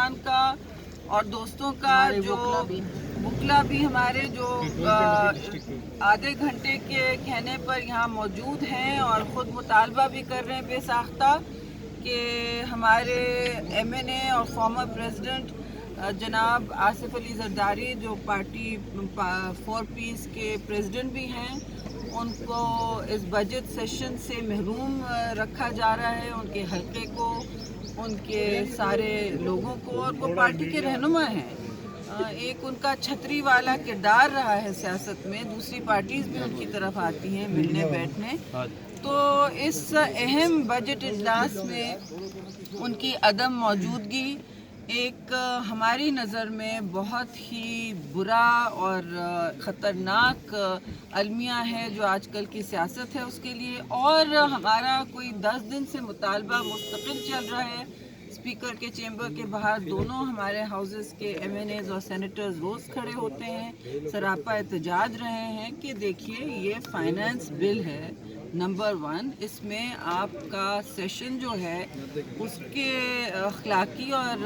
خاندان کا اور دوستوں کا جو بکلا بھی ہمارے جو آدھے گھنٹے کے کہنے پر یہاں موجود ہیں اور خود مطالبہ بھی کر رہے ہیں بے ساختہ کہ ہمارے ایم این اے اور فارمر پریزیڈنٹ جناب آصف علی زرداری جو پارٹی 4 پیس کے پریزیڈنٹ بھی ہیں، ان کو اس بجٹ سیشن سے محروم رکھا جا رہا ہے، ان کے حلقے کو، ان کے سارے لوگوں کو، اور وہ پارٹی کے رہنما ہیں۔ ایک ان کا چھتری والا کردار رہا ہے سیاست میں، دوسری پارٹیز بھی ان کی طرف آتی ہیں ملنے بیٹھنے، تو اس اہم بجٹ اجلاس میں ان کی عدم موجودگی ایک ہماری نظر میں بہت ہی برا اور خطرناک المیہ ہے جو آج کل کی سیاست ہے اس کے لیے، اور ہمارا کوئی 10 دن سے مطالبہ مستقل چل رہا ہے۔ اسپیکر کے چیمبر کے باہر دونوں ہمارے ہاؤسز کے ایم این ایز اور سینیٹرز روز کھڑے ہوتے ہیں، سراپا احتجاج رہے ہیں کہ دیکھیے یہ فائنانس بل ہے نمبر 1، اس میں آپ کا سیشن جو ہے اس کے اخلاقی اور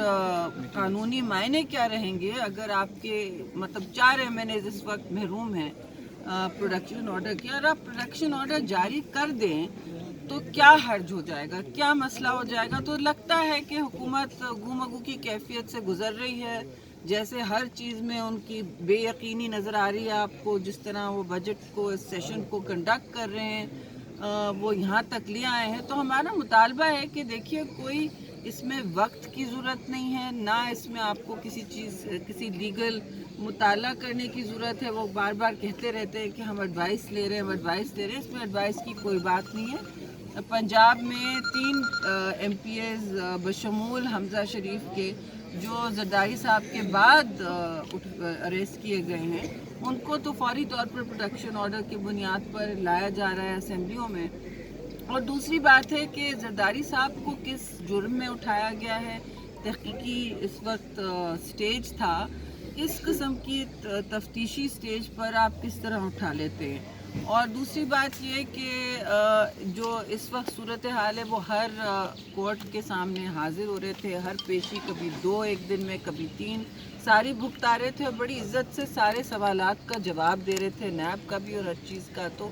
قانونی معنی کیا رہیں گے اگر آپ کے مطلب 4 ایم این ایز اس وقت محروم ہیں پروڈکشن آرڈر کی، اور آپ پروڈکشن آرڈر جاری کر دیں تو کیا حرج ہو جائے گا، کیا مسئلہ ہو جائے گا؟ تو لگتا ہے کہ حکومت گو مگو کی کیفیت سے گزر رہی ہے، جیسے ہر چیز میں ان کی بے یقینی نظر آ رہی ہے آپ کو، جس طرح وہ بجٹ کو، اس سیشن کو کنڈکٹ کر رہے ہیں، وہ یہاں تک لے آئے ہیں۔ تو ہمارا مطالبہ ہے کہ دیکھیے کوئی اس میں وقت کی ضرورت نہیں ہے، نہ اس میں آپ کو کسی لیگل مطالعہ کرنے کی ضرورت ہے۔ وہ بار بار کہتے رہتے ہیں کہ ہم ایڈوائس لے رہے ہیں، اس میں ایڈوائس کی کوئی بات نہیں ہے۔ پنجاب میں 3 ایم پی ایز بشمول حمزہ شریف کے جو زرداری صاحب کے بعد اریسٹ کیے گئے ہیں، ان کو تو فوری طور پر پروڈکشن آرڈر کی بنیاد پر لایا جا رہا ہے اسمبلیوں میں۔ اور دوسری بات ہے کہ زرداری صاحب کو کس جرم میں اٹھایا گیا ہے، تحقیقی اس وقت سٹیج تھا، اس قسم کی تفتیشی سٹیج پر آپ کس طرح اٹھا لیتے ہیں؟ اور دوسری بات یہ کہ جو اس وقت صورتحال ہے وہ ہر کورٹ کے سامنے حاضر ہو رہے تھے، ہر پیشی کبھی 2 ایک دن میں، کبھی 3 ساری بھگتا رہے تھے اور بڑی عزت سے سارے سوالات کا جواب دے رہے تھے، نیب کا بھی اور ہر چیز کا۔ تو